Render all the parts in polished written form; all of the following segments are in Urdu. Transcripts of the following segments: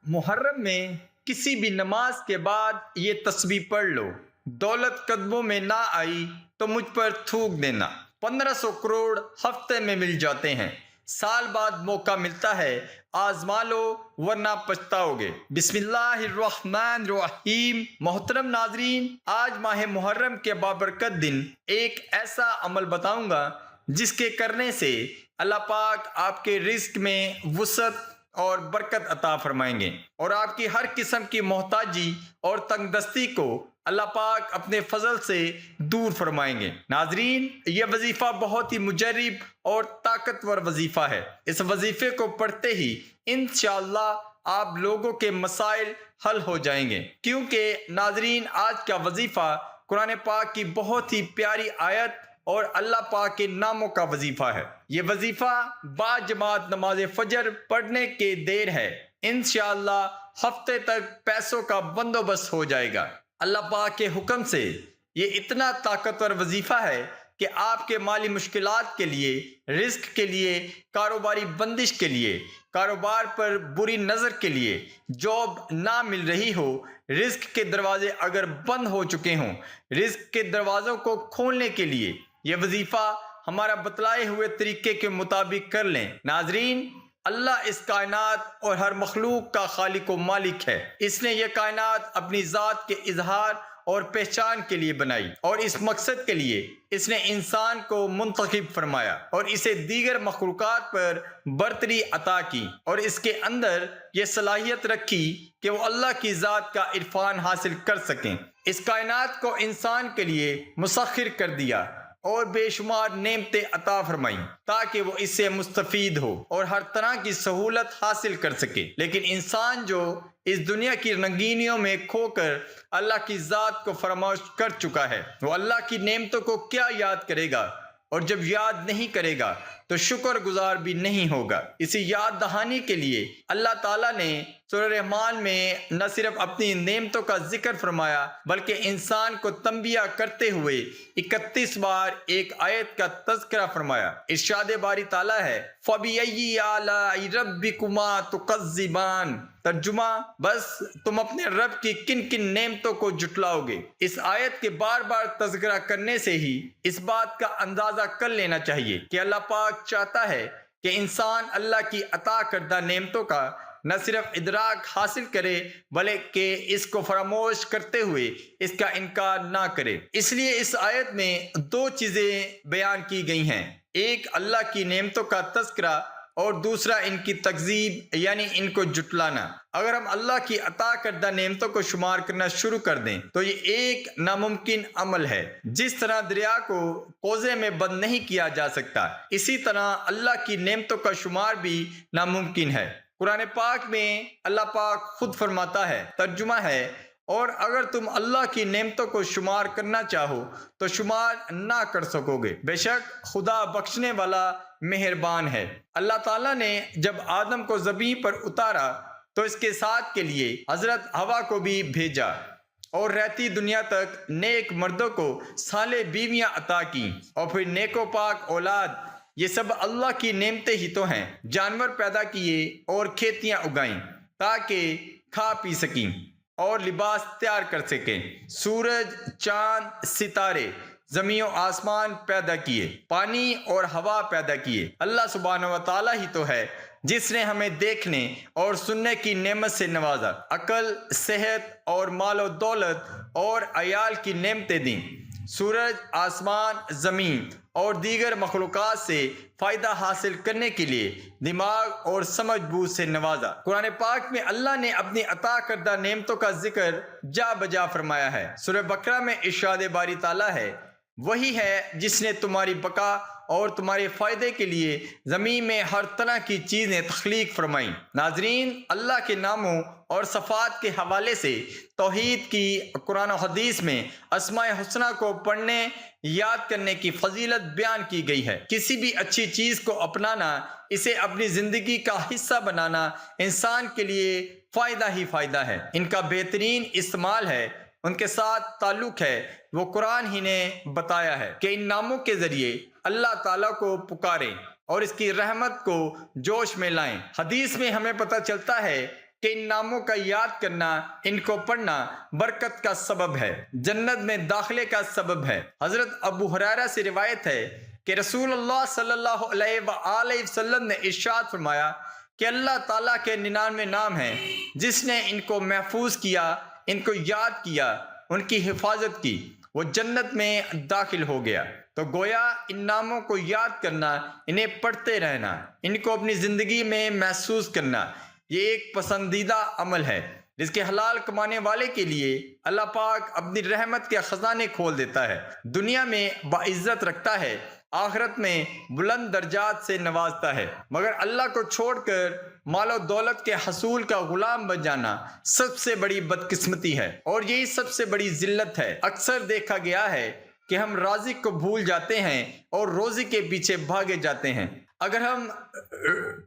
محرم میں کسی بھی نماز کے بعد یہ تسبیح پڑھ لو، دولت قدموں میں نہ آئی تو مجھ پر تھوک دینا۔ 1500 کروڑ ہفتے میں مل جاتے ہیں، سال بعد موقع ملتا ہے، آزما لو ورنہ پچھتاؤ گے۔ بسم اللہ الرحمن الرحیم۔ محترم ناظرین، آج ماہ محرم کے بابرکت دن ایک ایسا عمل بتاؤں گا جس کے کرنے سے اللہ پاک آپ کے رزق میں وسعت اور برکت عطا فرمائیں گے، اور آپ کی ہر قسم کی محتاجی اور تنگ دستی کو اللہ پاک اپنے فضل سے دور فرمائیں گے۔ ناظرین، یہ وظیفہ بہت ہی مجرب اور طاقتور وظیفہ ہے۔ اس وظیفے کو پڑھتے ہی انشاءاللہ آپ لوگوں کے مسائل حل ہو جائیں گے، کیونکہ ناظرین آج کا وظیفہ قرآن پاک کی بہت ہی پیاری آیت اور اللہ پاک کے ناموں کا وظیفہ ہے۔ یہ وظیفہ با جماعت نماز فجر پڑھنے کے دیر ہے، انشاءاللہ ہفتے تک پیسوں کا بندوبست ہو جائے گا۔ اللہ پاک کے حکم سے یہ اتنا طاقتور وظیفہ ہے کہ آپ کے مالی مشکلات کے لیے، رزق کے لیے، کاروباری بندش کے لیے، کاروبار پر بری نظر کے لیے، جاب نہ مل رہی ہو، رزق کے دروازے اگر بند ہو چکے ہوں، رزق کے دروازوں کو کھولنے کے لیے یہ وظیفہ ہمارا بتلائے ہوئے طریقے کے مطابق کر لیں۔ ناظرین، اللہ اس کائنات اور ہر مخلوق کا خالق و مالک ہے۔ اس نے یہ کائنات اپنی ذات کے اظہار اور پہچان کے لیے بنائی، اور اس مقصد کے لیے اس نے انسان کو منتخب فرمایا اور اسے دیگر مخلوقات پر برتری عطا کی، اور اس کے اندر یہ صلاحیت رکھی کہ وہ اللہ کی ذات کا عرفان حاصل کر سکیں۔ اس کائنات کو انسان کے لیے مسخر کر دیا اور بے شمار نعمتیں عطا فرمائیں تاکہ وہ اس سے مستفید ہو اور ہر طرح کی سہولت حاصل کر سکے۔ لیکن انسان جو اس دنیا کی رنگینیوں میں کھو کر اللہ کی ذات کو فراموش کر چکا ہے، وہ اللہ کی نعمتوں کو کیا یاد کرے گا، اور جب یاد نہیں کرے گا تو شکر گزار بھی نہیں ہوگا۔ اسی یاد دہانی کے لیے اللہ تعالیٰ نے سورہ رحمان میں نہ صرف اپنی نعمتوں کا ذکر فرمایا بلکہ انسان کو تنبیہ کرتے ہوئے 31 بار ایک آیت کا تذکرہ فرمایا۔ ارشاد باری تعالیٰ ہے، فَبِأَيِّ آلَاءِ رَبِّكُمَا تُكَذِّبَانِ۔ ترجمہ، بس تم اپنے رب کی کن کن نعمتوں کو جھٹلاؤ گے۔ اس آیت کے بار بار تذکرہ کرنے سے ہی اس بات کا اندازہ کر لینا چاہیے کہ اللہ پاک چاہتا ہے کہ انسان اللہ کی عطا کردہ نعمتوں کا نہ صرف ادراک حاصل کرے بلکہ اس کو فراموش کرتے ہوئے اس کا انکار نہ کرے۔ اس لیے اس آیت میں دو چیزیں بیان کی گئی ہیں، ایک اللہ کی نعمتوں کا تذکرہ اور دوسرا ان کی تکذیب یعنی ان کو جھٹلانا۔ اگر ہم اللہ کی عطا کردہ نعمتوں کو شمار کرنا شروع کر دیں تو یہ ایک ناممکن عمل ہے۔ جس طرح دریا کو کوزے میں بند نہیں کیا جا سکتا، اسی طرح اللہ کی نعمتوں کا شمار بھی ناممکن ہے۔ قرآن پاک میں اللہ پاک خود فرماتا ہے، ترجمہ ہے، اور اگر تم اللہ کی نعمتوں کو شمار کرنا چاہو تو شمار نہ کر سکو گے، بے شک خدا بخشنے والا مہربان ہے۔ اللہ تعالیٰ نے جب آدم کو زمین پر اتارا تو اس کے ساتھ کے لیے حضرت حوا کو بھی بھیجا، اور رہتی دنیا تک نیک مردوں کو صالح بیویاں عطا کی، اور پھر نیک و پاک اولاد۔ یہ سب اللہ کی نعمتیں ہی تو ہیں۔ جانور پیدا کیے اور کھیتیاں اگائیں تاکہ کھا پی سکیں اور لباس تیار کر سکیں، سورج، چاند، ستارے، زمین و آسمان پیدا کیے، پانی اور ہوا پیدا کیے۔ اللہ سبحانہ و تعالیٰ ہی تو ہے جس نے ہمیں دیکھنے اور سننے کی نعمت سے نوازا، عقل، صحت اور مال و دولت اور عیال کی نعمتیں دیں، سورج، آسمان، زمین اور دیگر مخلوقات سے فائدہ حاصل کرنے کے لیے دماغ اور سمجھ بوجھ سے نوازا۔ قرآن پاک میں اللہ نے اپنی عطا کردہ نعمتوں کا ذکر جا بجا فرمایا ہے۔ سورہ بقرہ میں ارشاد باری تعالیٰ ہے، وہی ہے جس نے تمہاری بقا اور تمہارے فائدے کے لیے زمین میں ہر طرح کی چیزیں تخلیق فرمائیں۔ ناظرین، اللہ کے ناموں اور صفات کے حوالے سے توحید کی قرآن و حدیث میں اسماء حسنہ کو پڑھنے، یاد کرنے کی فضیلت بیان کی گئی ہے۔ کسی بھی اچھی چیز کو اپنانا، اسے اپنی زندگی کا حصہ بنانا انسان کے لیے فائدہ ہی فائدہ ہے۔ ان کا بہترین استعمال ہے، ان کے ساتھ تعلق ہے، وہ قرآن ہی نے بتایا ہے کہ ان ناموں کے ذریعے اللہ تعالیٰ کو پکاریں اور اس کی رحمت کو جوش میں لائیں۔ حدیث میں ہمیں پتہ چلتا ہے کہ ان ناموں کا یاد کرنا، ان کو پڑھنا برکت کا سبب ہے، جنت میں داخلے کا سبب ہے۔ حضرت ابو ہریرہ سے روایت ہے کہ رسول اللہ صلی اللہ علیہ وآلہ وسلم نے ارشاد فرمایا کہ اللہ تعالیٰ کے 99 نام ہیں، جس نے ان کو محفوظ کیا، ان کو یاد کیا، ان کی حفاظت کی، وہ جنت میں داخل ہو گیا۔ تو گویا ان ناموں کو یاد کرنا، انہیں پڑھتے رہنا، ان کو اپنی زندگی میں محسوس کرنا، یہ ایک پسندیدہ عمل ہے۔ جس کے حلال کمانے والے کے لیے اللہ پاک اپنی رحمت کے خزانے کھول دیتا ہے، دنیا میں باعزت رکھتا ہے، آخرت میں بلند درجات سے نوازتا ہے۔ مگر اللہ کو چھوڑ کر مال و دولت کے حصول کا غلام بن جانا سب سے بڑی بدقسمتی ہے، اور یہی سب سے بڑی ذلت ہے۔ اکثر دیکھا گیا ہے کہ ہم رازق کو بھول جاتے ہیں اور روزی کے پیچھے بھاگے جاتے ہیں۔ اگر ہم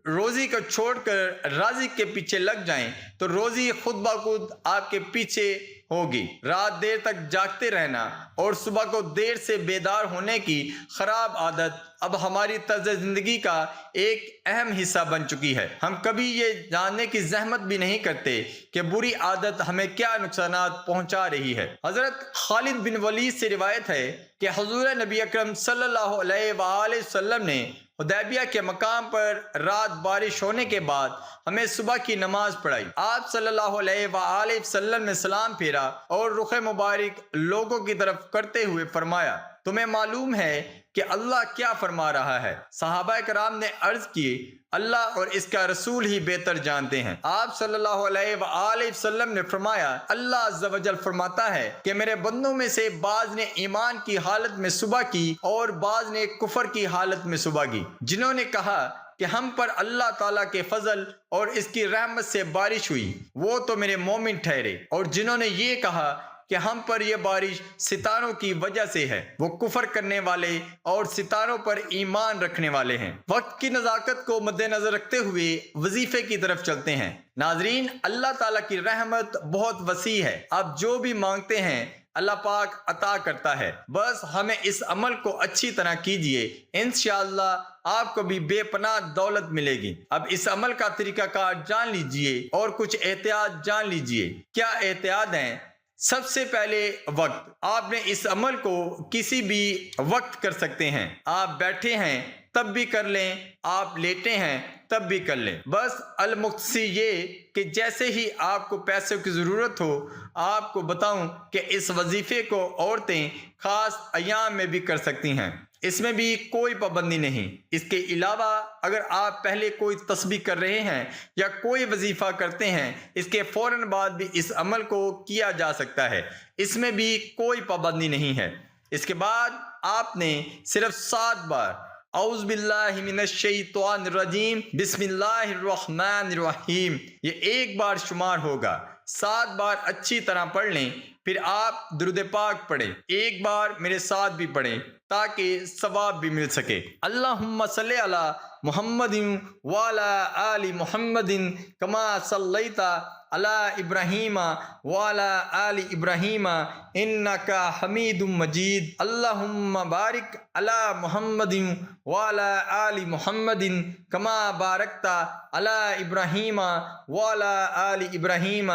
روزی کو چھوڑ کر رازق کے پیچھے لگ جائیں تو روزی خود بخود آپ کے پیچھے ہوگی۔ رات دیر تک جاگتے رہنا اور صبح کو دیر سے بیدار ہونے کی خراب عادت اب ہماری طرز زندگی کا ایک اہم حصہ بن چکی ہے۔ ہم کبھی یہ جاننے کی زحمت بھی نہیں کرتے کہ بری عادت ہمیں کیا نقصانات پہنچا رہی ہے۔ حضرت خالد بن ولید سے روایت ہے کہ حضور نبی اکرم صلی اللہ علیہ وآلہ وسلم نے حدیبیہ کے مقام پر رات بارش ہونے کے بعد ہمیں صبح کی نماز پڑھائی۔ آپ صلی اللہ علیہ وآلہ وسلم نے سلام پھیرا اور رخ مبارک لوگوں کی طرف کرتے ہوئے فرمایا، تمہیں معلوم ہے کہ اللہ کیا فرما رہا ہے؟ صحابہ کرام نے عرض کی، اللہ اور اس کا رسول ہی بہتر جانتے ہیں۔ آپ صلی اللہ علیہ وآلہ وسلم نے فرمایا، اللہ عز و جل فرماتا ہے کہ میرے بندوں میں سے بعض نے ایمان کی حالت میں صبح کی اور بعض نے کفر کی حالت میں صبح کی۔ جنہوں نے کہا کہ ہم پر اللہ تعالیٰ کے فضل اور اس کی رحمت سے بارش ہوئی، وہ تو میرے مومن ٹھہرے، اور جنہوں نے یہ کہا کہ ہم پر یہ بارش ستاروں کی وجہ سے ہے، وہ کفر کرنے والے اور ستاروں پر ایمان رکھنے والے ہیں۔ وقت کی نزاکت کو مد نظر رکھتے ہوئے وظیفے کی طرف چلتے ہیں۔ ناظرین، اللہ تعالیٰ کی رحمت بہت وسیع ہے، آپ جو بھی مانگتے ہیں اللہ پاک عطا کرتا ہے، بس ہمیں اس عمل کو اچھی طرح کیجئے، انشاءاللہ آپ کو بھی بے پناہ دولت ملے گی۔ اب اس عمل کا طریقہ کار جان لیجئے اور کچھ احتیاط جان لیجئے۔ کیا احتیاط ہیں؟ سب سے پہلے وقت۔ آپ نے اس عمل کو کسی بھی وقت کر سکتے ہیں، آپ بیٹھے ہیں تب بھی کر لیں، آپ لیٹے ہیں تب بھی کر لیں۔ بس المختصر یہ کہ جیسے ہی آپ کو پیسوں کی ضرورت ہو، آپ کو بتاؤں کہ اس وظیفے کو عورتیں خاص ایام میں بھی کر سکتی ہیں، اس میں بھی کوئی پابندی نہیں۔ اس کے علاوہ اگر آپ پہلے کوئی تسبیح کر رہے ہیں یا کوئی وظیفہ کرتے ہیں، اس کے فوراً بعد بھی اس عمل کو کیا جا سکتا ہے، اس میں بھی کوئی پابندی نہیں ہے۔ اس کے بعد آپ نے صرف 7 بار اعوذ باللہ من الشیطان الرجیم بسم اللہ الرحمن الرحیم، یہ ایک بار شمار ہوگا۔ 7 بار اچھی طرح پڑھ لیں، پھر آپ درود پاک پڑھیں، ایک بار میرے ساتھ بھی پڑھیں تاکہ ثواب بھی مل سکے۔ اللہم صلی علی محمد وعلی آل محمد کما صلیت علی ابراہیم وعلی آل ابراہیم انک حمید مجید۔ اللہم بارک علی محمد وعلی آل محمد کما بارکت علی ابراہیم وعلی آل ابراہیم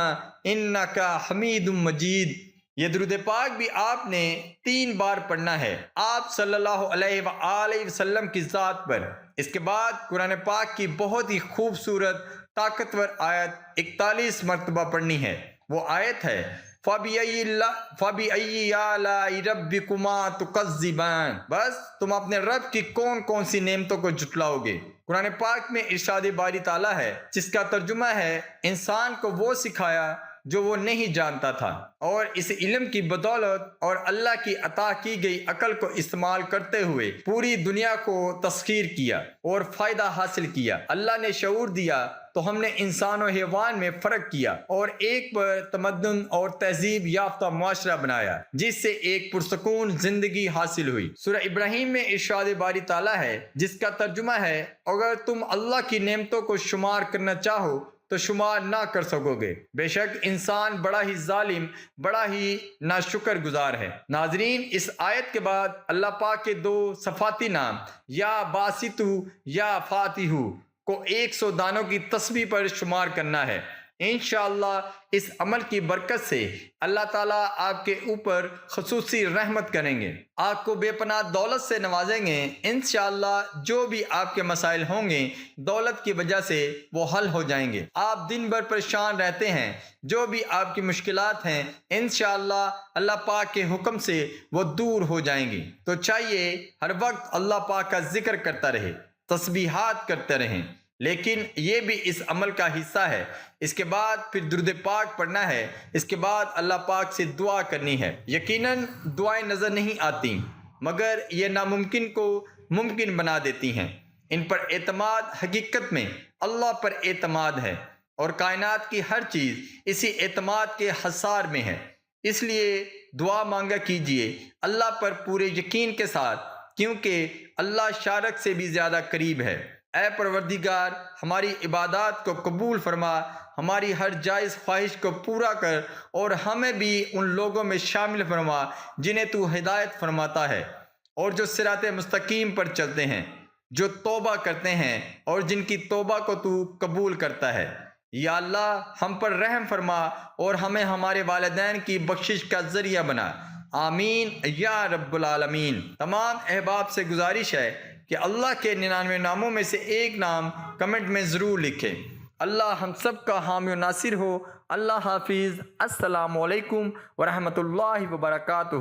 انک حمید مجید۔ یہ درود پاک بھی آپ نے 3 بار پڑھنا ہے آپ صلی اللہ علیہ وآلہ وسلم کی ذات پر۔ اس کے بعد قرآن پاک کی بہت ہی خوبصورت طاقتور آیت 41 مرتبہ پڑھنی ہے۔ وہ آیت ہے فَبِأَيِّ آلَاءِ رَبِّكُمَا تُكَذِّبَانِ، بس تم اپنے رب کی کون کون سی نعمتوں کو جھٹلاؤ گے۔ قرآن پاک میں ارشاد باری تعالیٰ ہے جس کا ترجمہ ہے، انسان کو وہ سکھایا جو وہ نہیں جانتا تھا، اور اس علم کی بدولت اور اللہ کی عطا کی گئی عقل کو استعمال کرتے ہوئے پوری دنیا کو تسخیر کیا اور فائدہ حاصل کیا۔ اللہ نے شعور دیا تو ہم نے انسان و حیوان میں فرق کیا اور ایک پر تمدن اور تہذیب یافتہ معاشرہ بنایا، جس سے ایک پرسکون زندگی حاصل ہوئی۔ سورہ ابراہیم میں ارشاد باری تعالیٰ ہے جس کا ترجمہ ہے، اگر تم اللہ کی نعمتوں کو شمار کرنا چاہو تو شمار نہ کر سکو گے، بے شک انسان بڑا ہی ظالم، بڑا ہی ناشکر گزار ہے۔ ناظرین، اس آیت کے بعد اللہ پاک کے 2 صفاتی نام یا باسطو یا فاتحو کو 100 دانوں کی تسبیح پر شمار کرنا ہے۔ انشاءاللہ اس عمل کی برکت سے اللہ تعالیٰ آپ کے اوپر خصوصی رحمت کریں گے، آپ کو بے پناہ دولت سے نوازیں گے۔ انشاءاللہ جو بھی آپ کے مسائل ہوں گے دولت کی وجہ سے وہ حل ہو جائیں گے۔ آپ دن بھر پریشان رہتے ہیں، جو بھی آپ کی مشکلات ہیں انشاءاللہ اللہ پاک کے حکم سے وہ دور ہو جائیں گی۔ تو چاہیے ہر وقت اللہ پاک کا ذکر کرتا رہے، تسبیحات کرتے رہیں، لیکن یہ بھی اس عمل کا حصہ ہے۔ اس کے بعد پھر درود پاک پڑھنا ہے، اس کے بعد اللہ پاک سے دعا کرنی ہے۔ یقیناً دعائیں نظر نہیں آتی مگر یہ ناممکن کو ممکن بنا دیتی ہیں۔ ان پر اعتماد حقیقت میں اللہ پر اعتماد ہے، اور کائنات کی ہر چیز اسی اعتماد کے حصار میں ہے۔ اس لیے دعا مانگا کیجئے اللہ پر پورے یقین کے ساتھ، کیونکہ اللہ شارک سے بھی زیادہ قریب ہے۔ اے پروردگار، ہماری عبادات کو قبول فرما، ہماری ہر جائز خواہش کو پورا کر، اور ہمیں بھی ان لوگوں میں شامل فرما جنہیں تو ہدایت فرماتا ہے، اور جو صراط مستقیم پر چلتے ہیں، جو توبہ کرتے ہیں اور جن کی توبہ کو تو قبول کرتا ہے۔ یا اللہ ہم پر رحم فرما اور ہمیں ہمارے والدین کی بخشش کا ذریعہ بنا، آمین یا رب العالمین۔ تمام احباب سے گزارش ہے کہ اللہ کے 99 ناموں میں سے ایک نام کمنٹ میں ضرور لکھیں۔ اللہ ہم سب کا حامی و ناصر ہو۔ اللہ حافظ۔ السلام علیکم ورحمۃ اللہ وبرکاتہ۔